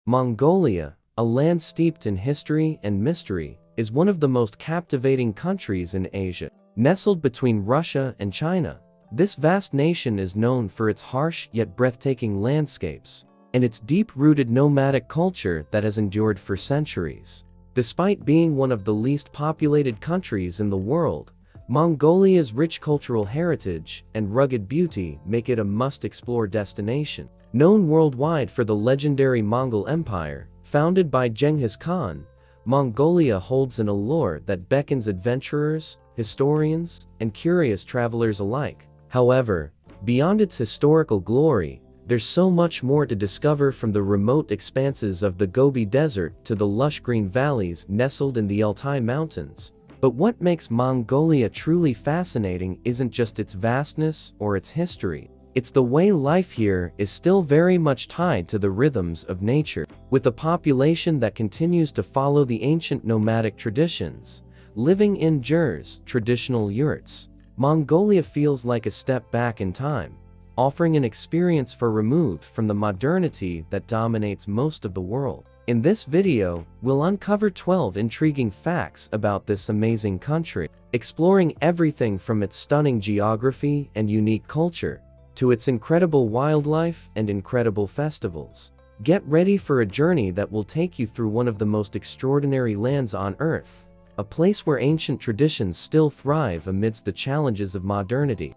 Mongolia, a land steeped in history and mystery, is one of the most captivating countries in Asia. Nestled between Russia and China, this vast nation is known for its harsh yet breathtaking landscapes, and its deep-rooted nomadic culture that has endured for centuries. Despite being one of the least populated countries in the world, Mongolia's rich cultural heritage and rugged beauty make it a must-explore destination. Known worldwide for the legendary Mongol Empire, founded by Genghis Khan, Mongolia holds an allure that beckons adventurers, historians, and curious travelers alike. However, beyond its historical glory, there's so much more to discover, from the remote expanses of the Gobi Desert to the lush green valleys nestled in the Altai Mountains. But what makes Mongolia truly fascinating isn't just its vastness or its history. It's the way life here is still very much tied to the rhythms of nature. With a population that continues to follow the ancient nomadic traditions, living in jurs, traditional yurts, Mongolia feels like a step back in time, offering an experience far removed from the modernity that dominates most of the world. In this video, we'll uncover 12 intriguing facts about this amazing country, exploring everything from its stunning geography and unique culture to its incredible wildlife and incredible festivals. Get ready for a journey that will take you through one of the most extraordinary lands on Earth, a place where ancient traditions still thrive amidst the challenges of modernity.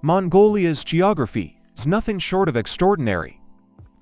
Mongolia's geography is nothing short of extraordinary.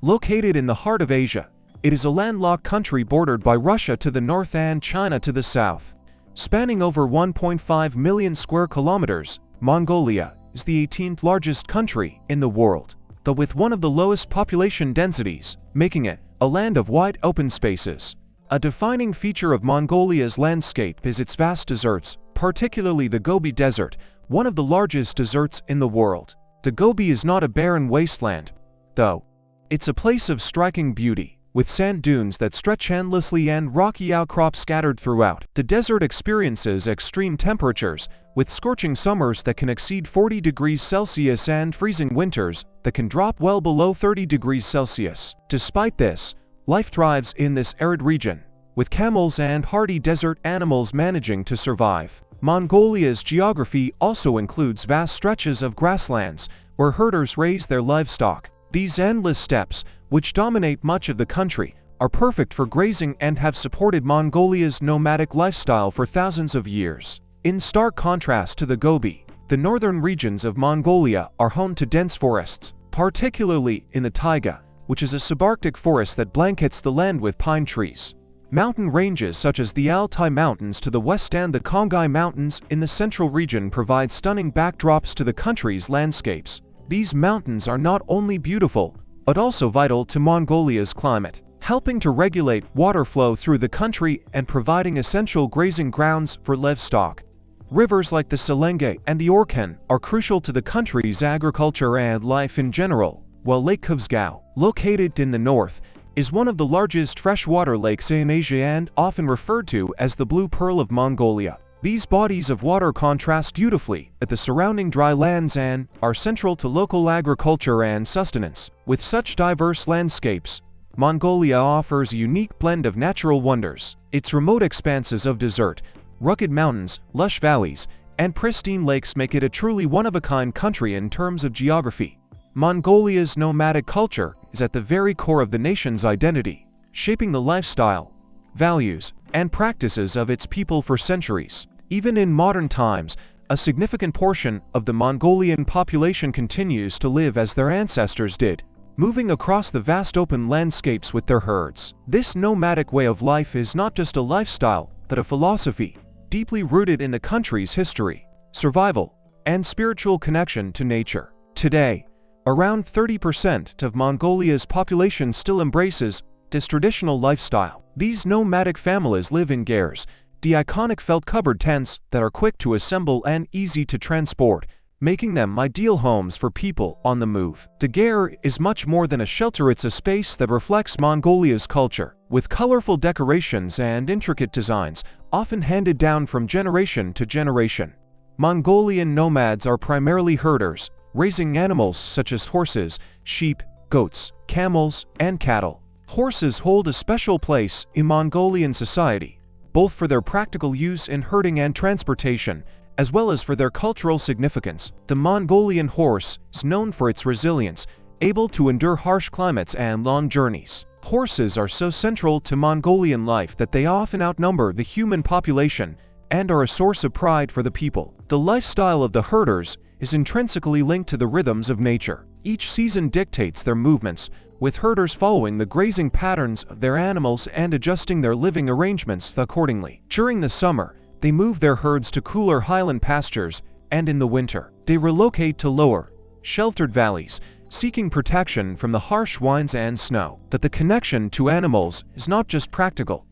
Located in the heart of Asia, it is a landlocked country bordered by Russia to the north and China to the south. Spanning over 1.5 million square kilometers, Mongolia is the 18th largest country in the world, but with one of the lowest population densities, making it a land of wide open spaces. A defining feature of Mongolia's landscape is its vast deserts, particularly the Gobi Desert, one of the largest deserts in the world. The Gobi is not a barren wasteland, though. It's a place of striking beauty, with sand dunes that stretch endlessly and rocky outcrops scattered throughout. The desert experiences extreme temperatures, with scorching summers that can exceed 40 degrees Celsius and freezing winters that can drop well below 30 degrees Celsius. Despite this, life thrives in this arid region, with camels and hardy desert animals managing to survive. Mongolia's geography also includes vast stretches of grasslands, where herders raise their livestock. These endless steppes, which dominate much of the country, are perfect for grazing and have supported Mongolia's nomadic lifestyle for thousands of years. In stark contrast to the Gobi, the northern regions of Mongolia are home to dense forests, particularly in the taiga, which is a subarctic forest that blankets the land with pine trees. Mountain ranges such as the Altai Mountains to the west and the Kongai Mountains in the central region provide stunning backdrops to the country's landscapes. These mountains are not only beautiful, but also vital to Mongolia's climate, helping to regulate water flow through the country and providing essential grazing grounds for livestock. Rivers like the Selenge and the Orkhon are crucial to the country's agriculture and life in general, while Lake Khuvsgau, located in the north, is one of the largest freshwater lakes in Asia and often referred to as the Blue Pearl of Mongolia. These bodies of water contrast beautifully with the surrounding dry lands and are central to local agriculture and sustenance. With such diverse landscapes, Mongolia offers a unique blend of natural wonders. Its remote expanses of desert, rugged mountains, lush valleys, and pristine lakes make it a truly one-of-a-kind country in terms of geography. Mongolia's nomadic culture is at the very core of the nation's identity, shaping the lifestyle, values, and practices of its people for centuries. Even in modern times, a significant portion of the Mongolian population continues to live as their ancestors did, moving across the vast open landscapes with their herds. This nomadic way of life is not just a lifestyle, but a philosophy, deeply rooted in the country's history, survival, and spiritual connection to nature. Today, around 30% of Mongolia's population still embraces this traditional lifestyle. These nomadic families live in gers, the iconic felt-covered tents that are quick to assemble and easy to transport, making them ideal homes for people on the move. The ger is much more than a shelter, it's a space that reflects Mongolia's culture, with colorful decorations and intricate designs, often handed down from generation to generation. Mongolian nomads are primarily herders, raising animals such as horses, sheep, goats, camels, and cattle. Horses hold a special place in Mongolian society, both for their practical use in herding and transportation, as well as for their cultural significance. The Mongolian horse is known for its resilience, able to endure harsh climates and long journeys. Horses are so central to Mongolian life that they often outnumber the human population and are a source of pride for the people. The lifestyle of the herders is intrinsically linked to the rhythms of nature. Each season dictates their movements, with herders following the grazing patterns of their animals and adjusting their living arrangements accordingly. During the summer, they move their herds to cooler highland pastures, and in the winter, they relocate to lower, sheltered valleys, seeking protection from the harsh winds and snow. But the connection to animals is not just practical.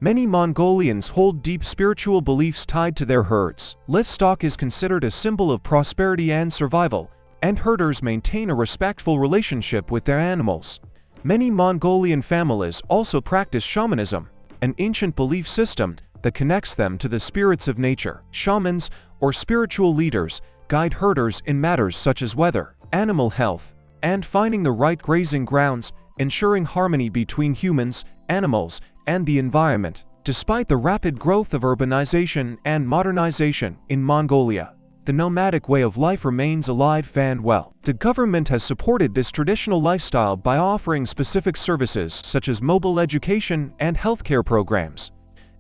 Many Mongolians hold deep spiritual beliefs tied to their herds. Livestock is considered a symbol of prosperity and survival, and herders maintain a respectful relationship with their animals. Many Mongolian families also practice shamanism, an ancient belief system that connects them to the spirits of nature. Shamans, or spiritual leaders, guide herders in matters such as weather, animal health, and finding the right grazing grounds, ensuring harmony between humans, animals, and the environment. Despite the rapid growth of urbanization and modernization in Mongolia, the nomadic way of life remains alive and well. The government has supported this traditional lifestyle by offering specific services such as mobile education and healthcare programs,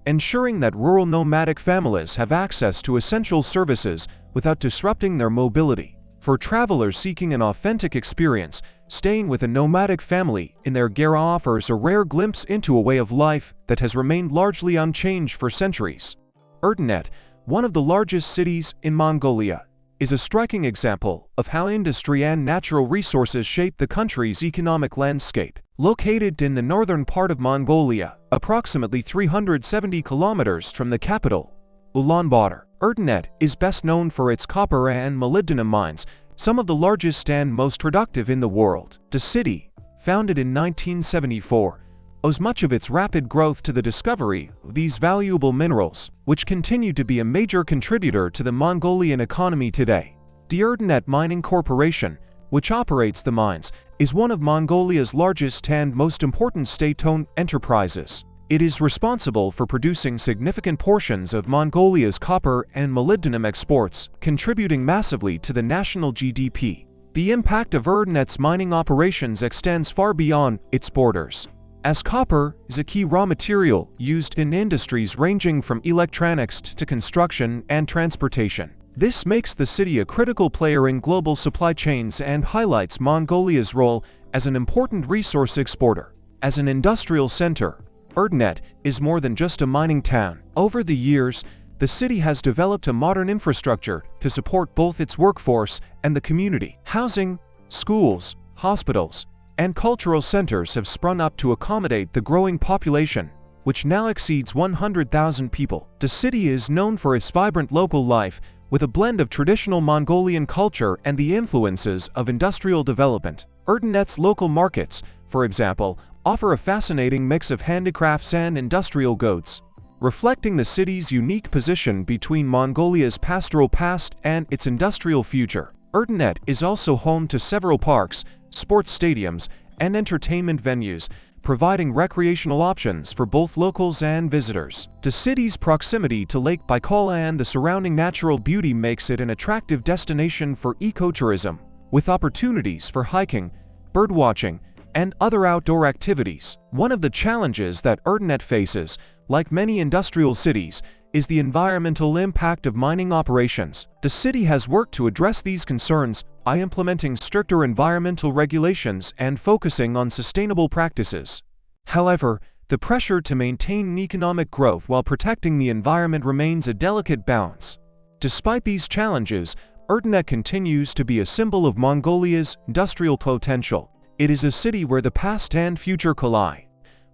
ensuring that rural nomadic families have access to essential services without disrupting their mobility. For travelers seeking an authentic experience, staying with a nomadic family in their gera offers a rare glimpse into a way of life that has remained largely unchanged for centuries. Erdenet, one of the largest cities in Mongolia, is a striking example of how industry and natural resources shape the country's economic landscape. Located in the northern part of Mongolia, approximately 370 kilometers from the capital, Ulaanbaatar, Erdenet is best known for its copper and molybdenum mines, some of the largest and most productive in the world. The city, founded in 1974, owes much of its rapid growth to the discovery of these valuable minerals, which continue to be a major contributor to the Mongolian economy today. The Erdenet Mining Corporation, which operates the mines, is one of Mongolia's largest and most important state-owned enterprises. It is responsible for producing significant portions of Mongolia's copper and molybdenum exports, contributing massively to the national GDP. The impact of Erdenet's mining operations extends far beyond its borders, as copper is a key raw material used in industries ranging from electronics to construction and transportation. This makes the city a critical player in global supply chains and highlights Mongolia's role as an important resource exporter. As an industrial center, Erdenet is more than just a mining town. Over the years, the city has developed a modern infrastructure to support both its workforce and the community. Housing, schools, hospitals, and cultural centers have sprung up to accommodate the growing population, which now exceeds 100,000 people. The city is known for its vibrant local life, with a blend of traditional Mongolian culture and the influences of industrial development. Erdenet's local markets, for example, offer a fascinating mix of handicrafts and industrial goods, reflecting the city's unique position between Mongolia's pastoral past and its industrial future. Erdenet is also home to several parks, sports stadiums, and entertainment venues, providing recreational options for both locals and visitors. The city's proximity to Lake Baikal and the surrounding natural beauty makes it an attractive destination for ecotourism, with opportunities for hiking, birdwatching, and other outdoor activities. One of the challenges that Erdenet faces, like many industrial cities, is the environmental impact of mining operations. The city has worked to address these concerns by implementing stricter environmental regulations and focusing on sustainable practices. However, the pressure to maintain economic growth while protecting the environment remains a delicate balance. Despite these challenges, Erdenet continues to be a symbol of Mongolia's industrial potential. It is a city where the past and future collide,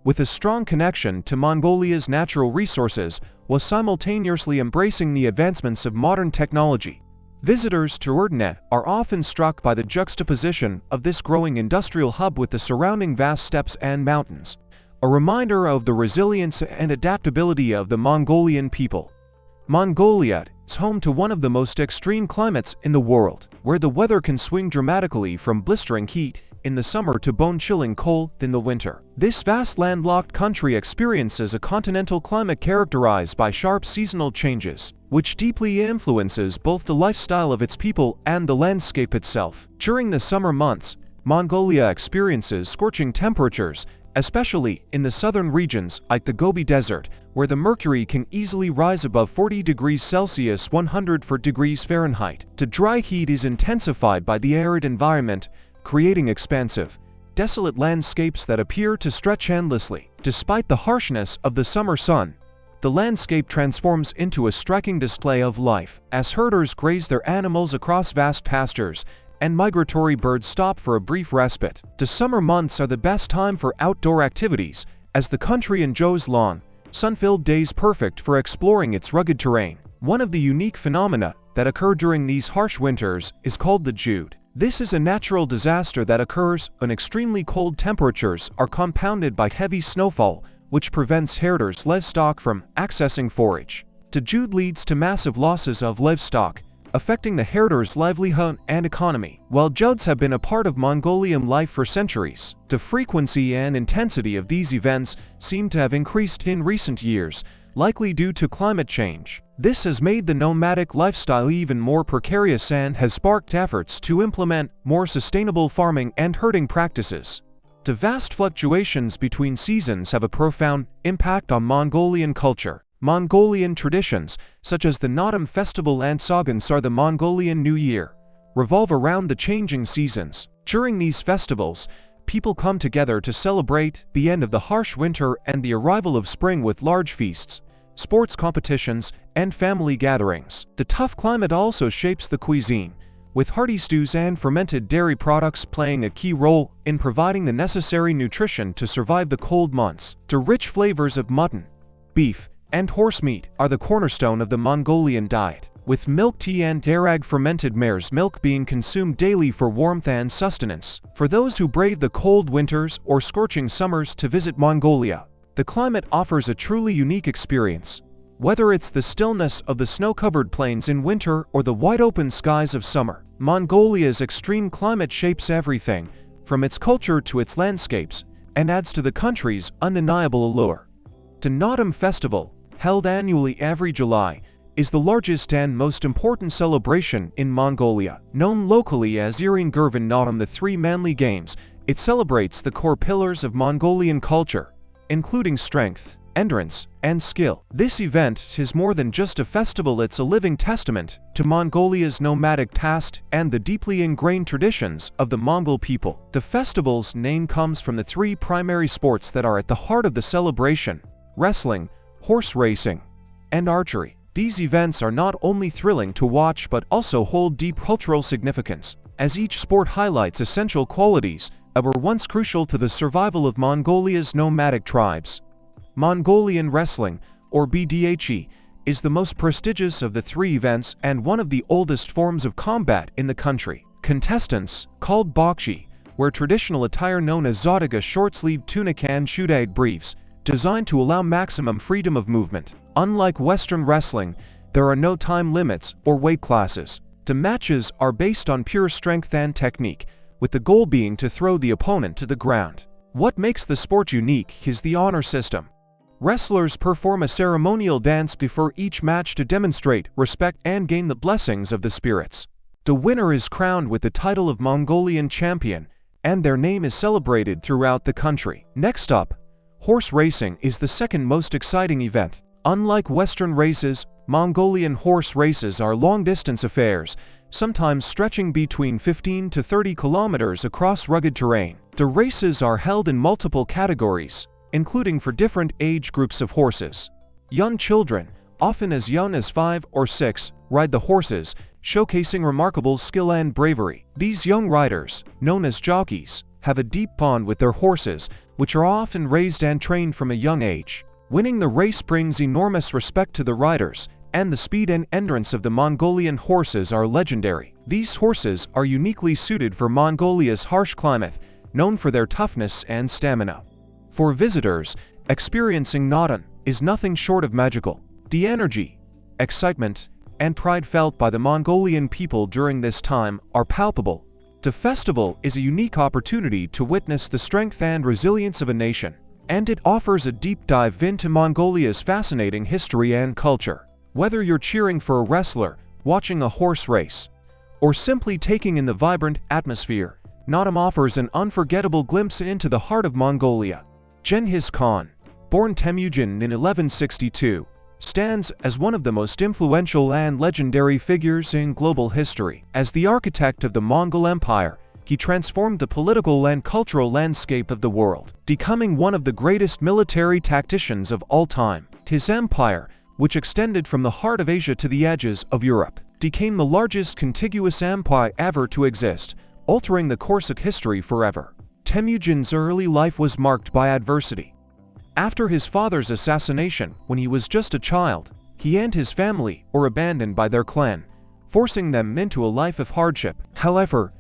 with a strong connection to Mongolia's natural resources while simultaneously embracing the advancements of modern technology. Visitors to Erdenet are often struck by the juxtaposition of this growing industrial hub with the surrounding vast steppes and mountains, a reminder of the resilience and adaptability of the Mongolian people. Mongolia is home to one of the most extreme climates in the world, where the weather can swing dramatically from blistering heat in the summer to bone-chilling cold in the winter. This vast landlocked country experiences a continental climate characterized by sharp seasonal changes, which deeply influences both the lifestyle of its people and the landscape itself. During the summer months, Mongolia experiences scorching temperatures, especially in the southern regions like the Gobi Desert, where the mercury can easily rise above 40 degrees Celsius (104 degrees Fahrenheit). The dry heat is intensified by the arid environment, creating expansive, desolate landscapes that appear to stretch endlessly. Despite the harshness of the summer sun, the landscape transforms into a striking display of life, as herders graze their animals across vast pastures, and migratory birds stop for a brief respite. The summer months are the best time for outdoor activities, as the country enjoys long, sun-filled days perfect for exploring its rugged terrain. One of the unique phenomena that occur during these harsh winters is called the Jude. This is a natural disaster that occurs when extremely cold temperatures are compounded by heavy snowfall, which prevents herders' livestock from accessing forage. The Jude leads to massive losses of livestock, affecting the herders' livelihood and economy. While Judes have been a part of Mongolian life for centuries, the frequency and intensity of these events seem to have increased in recent years, likely due to climate change. This has made the nomadic lifestyle even more precarious and has sparked efforts to implement more sustainable farming and herding practices. The vast fluctuations between seasons have a profound impact on Mongolian culture. Mongolian traditions, such as the Naadam festival and Sagans or the Mongolian New Year, revolve around the changing seasons. During these festivals, people come together to celebrate the end of the harsh winter and the arrival of spring with large feasts, sports competitions, and family gatherings. The tough climate also shapes the cuisine, with hearty stews and fermented dairy products playing a key role in providing the necessary nutrition to survive the cold months. The rich flavors of mutton, beef, and horse meat are the cornerstone of the Mongolian diet, with milk tea and darag fermented mare's milk being consumed daily for warmth and sustenance. For those who brave the cold winters or scorching summers to visit Mongolia, the climate offers a truly unique experience. Whether it's the stillness of the snow-covered plains in winter or the wide-open skies of summer, Mongolia's extreme climate shapes everything, from its culture to its landscapes, and adds to the country's undeniable allure. The Naadam Festival, held annually every July, is the largest and most important celebration in Mongolia. Known locally as Irin Gurvan Naadam, the Three Manly Games, it celebrates the core pillars of Mongolian culture, including strength, endurance, and skill. This event is more than just a festival, it's a living testament to Mongolia's nomadic past and the deeply ingrained traditions of the Mongol people. The festival's name comes from the three primary sports that are at the heart of the celebration: wrestling, horse racing, and archery. These events are not only thrilling to watch but also hold deep cultural significance, as each sport highlights essential qualities that were once crucial to the survival of Mongolia's nomadic tribes. Mongolian wrestling, or BDHE, is the most prestigious of the three events and one of the oldest forms of combat in the country. Contestants, called bakshi, wear traditional attire known as zodiga, short-sleeved tunic and shudag briefs, designed to allow maximum freedom of movement. Unlike Western wrestling, there are no time limits or weight classes. The matches are based on pure strength and technique, with the goal being to throw the opponent to the ground. What makes the sport unique is the honor system. Wrestlers perform a ceremonial dance before each match to demonstrate respect and gain the blessings of the spirits. The winner is crowned with the title of Mongolian champion, and their name is celebrated throughout the country. Next up, horse racing is the second most exciting event. Unlike Western races, Mongolian horse races are long-distance affairs, sometimes stretching between 15 to 30 kilometers across rugged terrain. The races are held in multiple categories, including for different age groups of horses. Young children, often as young as 5 or 6, ride the horses, showcasing remarkable skill and bravery. These young riders, known as jockeys, have a deep bond with their horses, which are often raised and trained from a young age. Winning the race brings enormous respect to the riders, and the speed and endurance of the Mongolian horses are legendary. These horses are uniquely suited for Mongolia's harsh climate, known for their toughness and stamina. For visitors, experiencing Naadam is nothing short of magical. The energy, excitement, and pride felt by the Mongolian people during this time are palpable, The festival is a unique opportunity to witness the strength and resilience of a nation, and it offers a deep dive into Mongolia's fascinating history and culture. Whether you're cheering for a wrestler, watching a horse race, or simply taking in the vibrant atmosphere, Naadam offers an unforgettable glimpse into the heart of Mongolia. Genghis Khan, born Temujin in 1162, stands as one of the most influential and legendary figures in global history. As the architect of the Mongol Empire, he transformed the political and cultural landscape of the world, becoming one of the greatest military tacticians of all time. His empire, which extended from the heart of Asia to the edges of Europe, became the largest contiguous empire ever to exist, altering the course of history forever. Temujin's early life was marked by adversity. After his father's assassination, when he was just a child, he and his family were abandoned by their clan, forcing them into a life of hardship. However,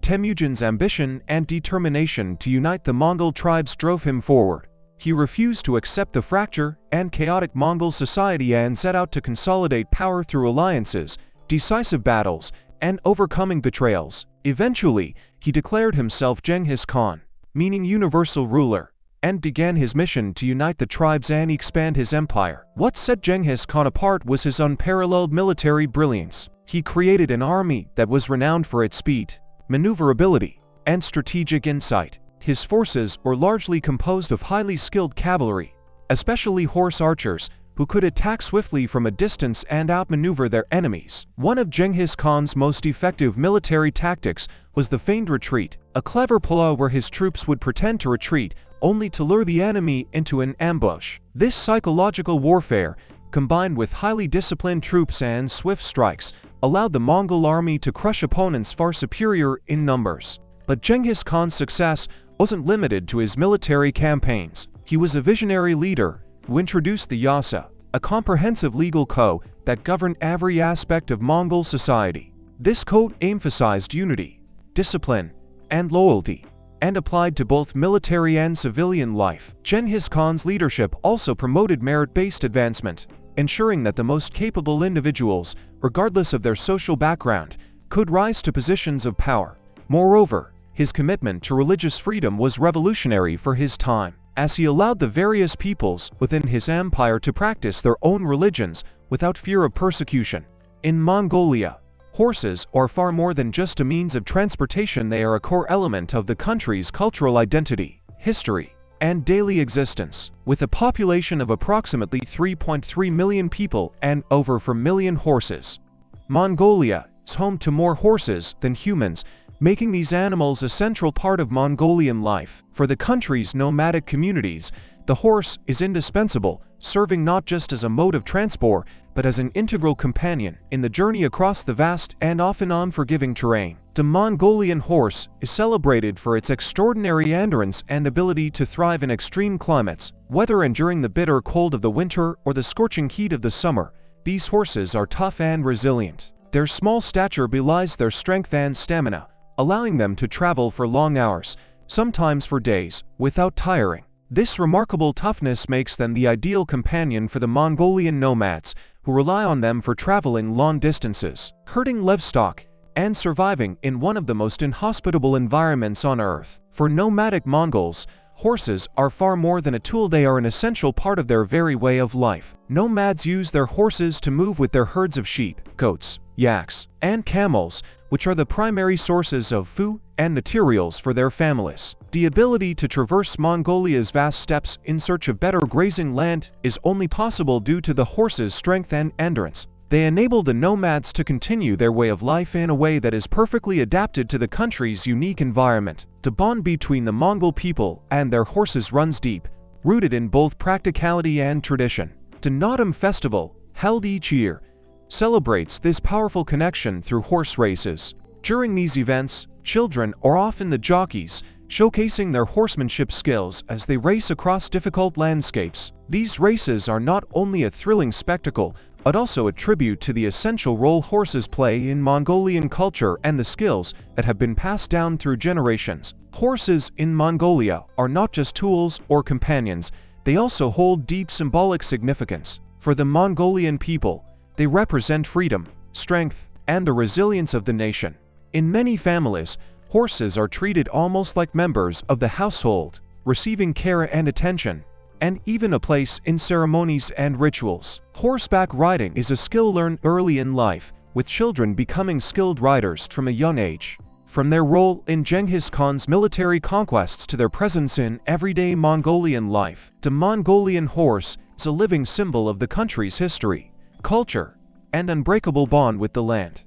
Temujin's ambition and determination to unite the Mongol tribes drove him forward. He refused to accept the fracture and chaotic Mongol society and set out to consolidate power through alliances, decisive battles, and overcoming betrayals. Eventually, he declared himself Genghis Khan, meaning universal ruler, and began his mission to unite the tribes and expand his empire. What set Genghis Khan apart was his unparalleled military brilliance. He created an army that was renowned for its speed, maneuverability, and strategic insight. His forces were largely composed of highly skilled cavalry, especially horse archers, who could attack swiftly from a distance and outmaneuver their enemies. One of Genghis Khan's most effective military tactics was the feigned retreat, a clever ploy where his troops would pretend to retreat only to lure the enemy into an ambush. This psychological warfare, combined with highly disciplined troops and swift strikes, allowed the Mongol army to crush opponents far superior in numbers. But Genghis Khan's success wasn't limited to his military campaigns. He was a visionary leader who introduced the Yasa, a comprehensive legal code that governed every aspect of Mongol society. This code emphasized unity, discipline, and loyalty, and applied to both military and civilian life. Genghis Khan's leadership also promoted merit-based advancement, ensuring that the most capable individuals, regardless of their social background, could rise to positions of power. Moreover, his commitment to religious freedom was revolutionary for his time, as he allowed the various peoples within his empire to practice their own religions without fear of persecution. In Mongolia, horses are far more than just a means of transportation. They are a core element of the country's cultural identity, history, and daily existence. With a population of approximately 3.3 million people and over 4 million horses, Mongolia is home to more horses than humans, making these animals a central part of Mongolian life. For the country's nomadic communities, the horse is indispensable, serving not just as a mode of transport, but as an integral companion in the journey across the vast and often unforgiving terrain. The Mongolian horse is celebrated for its extraordinary endurance and ability to thrive in extreme climates. Whether enduring the bitter cold of the winter or the scorching heat of the summer, these horses are tough and resilient. Their small stature belies their strength and stamina, allowing them to travel for long hours, sometimes for days, without tiring. This remarkable toughness makes them the ideal companion for the Mongolian nomads, who rely on them for traveling long distances, herding livestock, and surviving in one of the most inhospitable environments on Earth. For nomadic Mongols, horses are far more than a tool. They are an essential part of their very way of life. Nomads use their horses to move with their herds of sheep, goats, yaks, and camels, which are the primary sources of food and materials for their families. The ability to traverse Mongolia's vast steppes in search of better grazing land is only possible due to the horses' strength and endurance. They enable the nomads to continue their way of life in a way that is perfectly adapted to the country's unique environment. The bond between the Mongol people and their horses runs deep, rooted in both practicality and tradition. The Naadam festival, held each year, celebrates this powerful connection through horse races. During these events, children are often the jockeys, showcasing their horsemanship skills as they race across difficult landscapes. These races are not only a thrilling spectacle, but also a tribute to the essential role horses play in Mongolian culture and the skills that have been passed down through generations. Horses in Mongolia are not just tools or companions, they also hold deep symbolic significance. For the Mongolian people, they represent freedom, strength, and the resilience of the nation. In many families, Horses are treated almost like members of the household, receiving care and attention, and even a place in ceremonies and rituals. Horseback riding is a skill learned early in life, with children becoming skilled riders from a young age. From their role in Genghis Khan's military conquests to their presence in everyday Mongolian life, the Mongolian horse is a living symbol of the country's history, culture, and unbreakable bond with the land.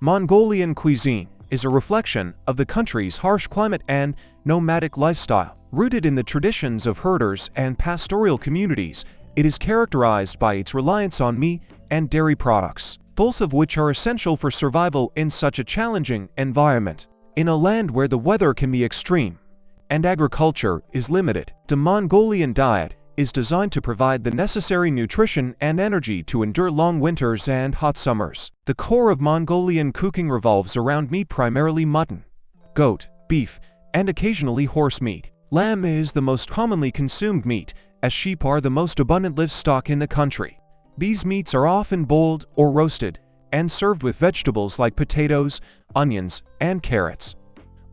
Mongolian cuisine is a reflection of the country's harsh climate and nomadic lifestyle. Rooted in the traditions of herders and pastoral communities, it is characterized by its reliance on meat and dairy products, both of which are essential for survival in such a challenging environment. In a land where the weather can be extreme and agriculture is limited, the Mongolian diet is designed to provide the necessary nutrition and energy to endure long winters and hot summers. The core of Mongolian cooking revolves around meat, primarily mutton, goat, beef, and occasionally horse meat. Lamb is the most commonly consumed meat, as sheep are the most abundant livestock in the country. These meats are often boiled or roasted, and served with vegetables like potatoes, onions, and carrots.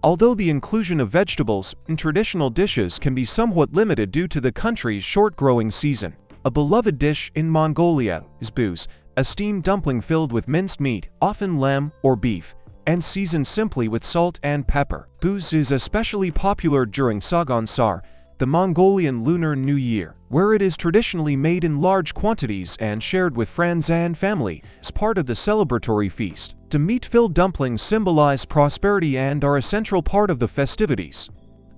Although the inclusion of vegetables in traditional dishes can be somewhat limited due to the country's short growing season, a beloved dish in Mongolia is buz, a steamed dumpling filled with minced meat, often lamb or beef, and seasoned simply with salt and pepper. Buz is especially popular during Sagansar, the Mongolian Lunar New Year, where it is traditionally made in large quantities and shared with friends and family as part of the celebratory feast. The meat-filled dumplings symbolize prosperity and are a central part of the festivities.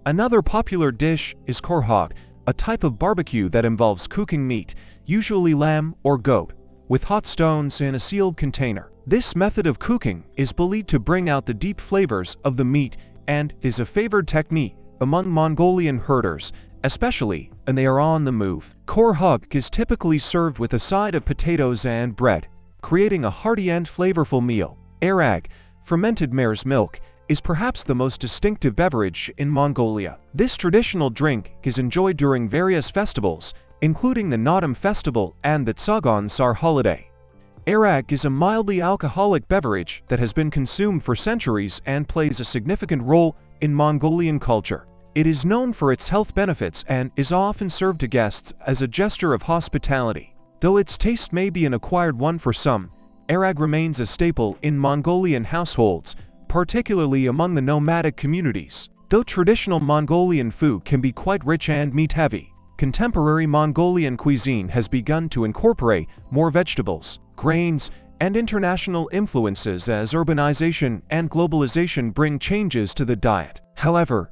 Another popular dish is korhog, a type of barbecue that involves cooking meat, usually lamb or goat, with hot stones in a sealed container. This method of cooking is believed to bring out the deep flavors of the meat and is a favored technique among Mongolian herders, especially when they are on the move. Korhog is typically served with a side of potatoes and bread, creating a hearty and flavorful meal. Arag, fermented mare's milk, is perhaps the most distinctive beverage in Mongolia. This traditional drink is enjoyed during various festivals, including the Naadam festival and the Tsagaan-Sar holiday. Arag is a mildly alcoholic beverage that has been consumed for centuries and plays a significant role in Mongolian culture. It is known for its health benefits and is often served to guests as a gesture of hospitality. Though its taste may be an acquired one for some, arag remains a staple in Mongolian households, particularly among the nomadic communities. Though traditional Mongolian food can be quite rich and meat-heavy, contemporary Mongolian cuisine has begun to incorporate more vegetables, grains, and international influences as urbanization and globalization bring changes to the diet. However,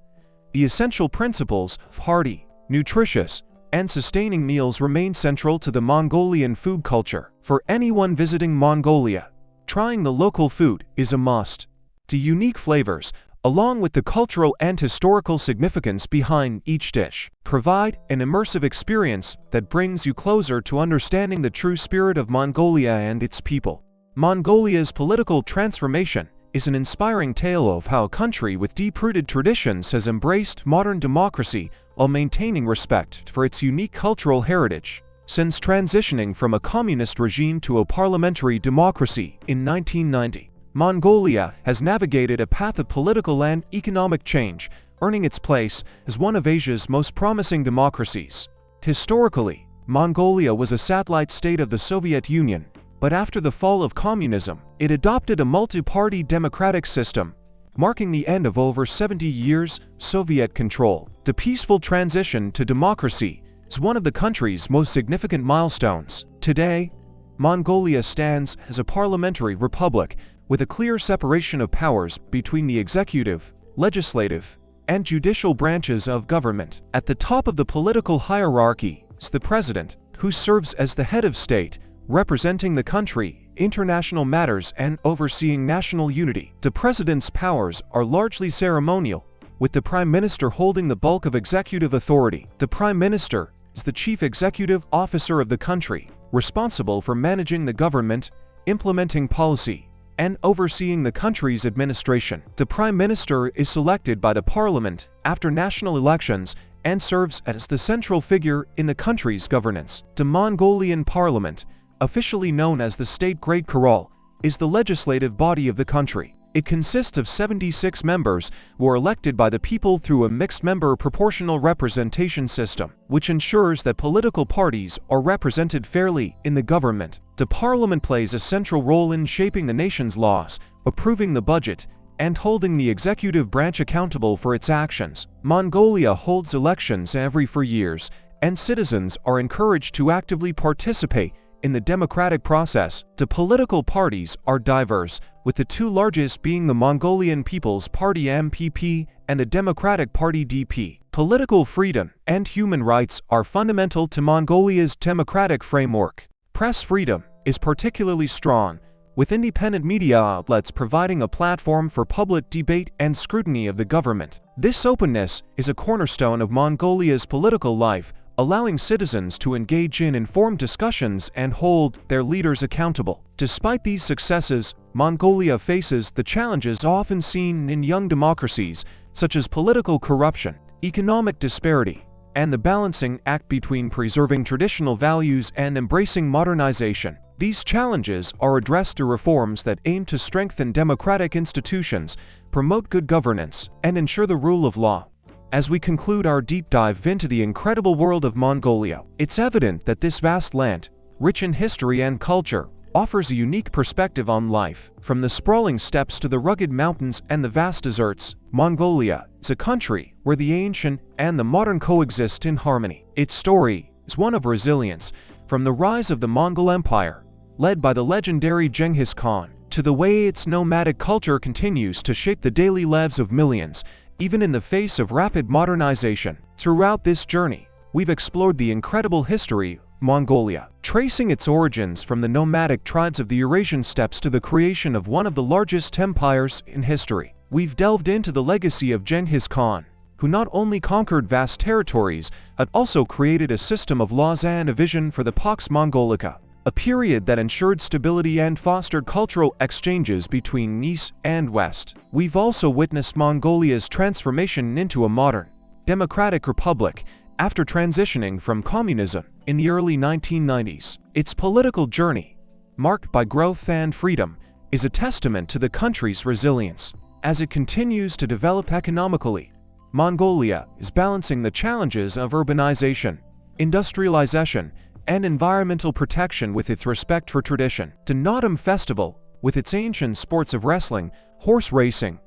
the essential principles of hearty, nutritious, and sustaining meals remain central to the Mongolian food culture. For anyone visiting Mongolia, trying the local food is a must. The unique flavors, along with the cultural and historical significance behind each dish, provide an immersive experience that brings you closer to understanding the true spirit of Mongolia and its people. Mongolia's political transformation is an inspiring tale of how a country with deep-rooted traditions has embraced modern democracy while maintaining respect for its unique cultural heritage. Since transitioning from a communist regime to a parliamentary democracy in 1990, Mongolia has navigated a path of political and economic change, earning its place as one of Asia's most promising democracies. Historically, Mongolia was a satellite state of the Soviet Union, but after the fall of communism, it adopted a multi-party democratic system, marking the end of over 70 years Soviet control. The peaceful transition to democracy is one of the country's most significant milestones. Today, Mongolia stands as a parliamentary republic with a clear separation of powers between the executive, legislative, and judicial branches of government. At the top of the political hierarchy is the president, who serves as the head of state, representing the country, international matters, and overseeing national unity. The president's powers are largely ceremonial, with the prime minister holding the bulk of executive authority. The prime minister is the chief executive officer of the country, responsible for managing the government, implementing policy, and overseeing the country's administration. The Prime Minister is selected by the Parliament after national elections and serves as the central figure in the country's governance. The Mongolian Parliament, officially known as the State Great Khural, is the legislative body of the country. It consists of 76 members who are elected by the people through a mixed-member proportional representation system, which ensures that political parties are represented fairly in the government. The parliament plays a central role in shaping the nation's laws, approving the budget, and holding the executive branch accountable for its actions. Mongolia holds elections every 4 years, and citizens are encouraged to actively participate in the democratic process. The political parties are diverse, with the two largest being the Mongolian People's Party MPP and the Democratic Party DP. Political freedom and human rights are fundamental to Mongolia's democratic framework. Press freedom is particularly strong, with independent media outlets providing a platform for public debate and scrutiny of the government. This openness is a cornerstone of Mongolia's political life, allowing citizens to engage in informed discussions and hold their leaders accountable. Despite these successes, Mongolia faces the challenges often seen in young democracies, such as political corruption, economic disparity, and the balancing act between preserving traditional values and embracing modernization. These challenges are addressed through reforms that aim to strengthen democratic institutions, promote good governance, and ensure the rule of law. As we conclude our deep dive into the incredible world of Mongolia, it's evident that this vast land, rich in history and culture, offers a unique perspective on life. From the sprawling steppes to the rugged mountains and the vast deserts, Mongolia is a country where the ancient and the modern coexist in harmony. Its story is one of resilience, from the rise of the Mongol Empire, led by the legendary Genghis Khan, to the way its nomadic culture continues to shape the daily lives of millions, even in the face of rapid modernization. Throughout this journey, we've explored the incredible history of Mongolia, tracing its origins from the nomadic tribes of the Eurasian steppes to the creation of one of the largest empires in history. We've delved into the legacy of Genghis Khan, who not only conquered vast territories, but also created a system of laws and a vision for the Pax Mongolica, a period that ensured stability and fostered cultural exchanges between East and West. We've also witnessed Mongolia's transformation into a modern, democratic republic after transitioning from communism in the early 1990s. Its political journey, marked by growth and freedom, is a testament to the country's resilience. As it continues to develop economically, Mongolia is balancing the challenges of urbanization, industrialization, and environmental protection with its respect for tradition. The Nomadic festival, with its ancient sports of wrestling, horse racing,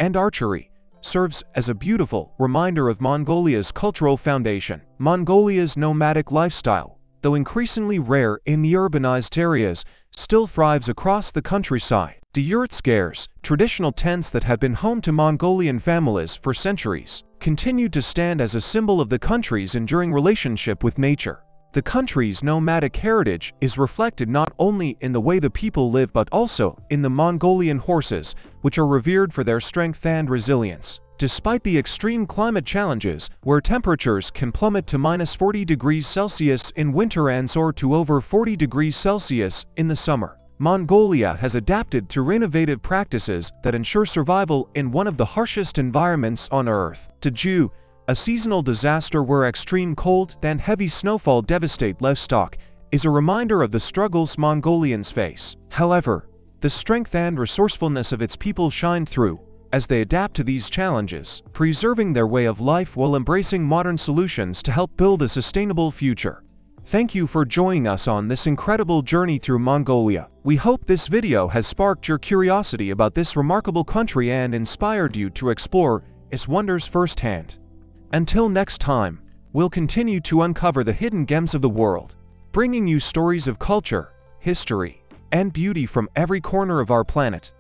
and archery, serves as a beautiful reminder of Mongolia's cultural foundation. Mongolia's nomadic lifestyle, though increasingly rare in the urbanized areas, still thrives across the countryside. The yurtskars, traditional tents that had been home to Mongolian families for centuries, continue to stand as a symbol of the country's enduring relationship with nature. The country's nomadic heritage is reflected not only in the way the people live but also in the Mongolian horses, which are revered for their strength and resilience. Despite the extreme climate challenges, where temperatures can plummet to -40 degrees Celsius in winter and soar to over 40 degrees Celsius in the summer, Mongolia has adapted through innovative practices that ensure survival in one of the harshest environments on Earth. Taju, a seasonal disaster where extreme cold and heavy snowfall devastate livestock, is a reminder of the struggles Mongolians face. However, the strength and resourcefulness of its people shine through as they adapt to these challenges, preserving their way of life while embracing modern solutions to help build a sustainable future. Thank you for joining us on this incredible journey through Mongolia. We hope this video has sparked your curiosity about this remarkable country and inspired you to explore its wonders firsthand. Until next time, we'll continue to uncover the hidden gems of the world, bringing you stories of culture, history, and beauty from every corner of our planet.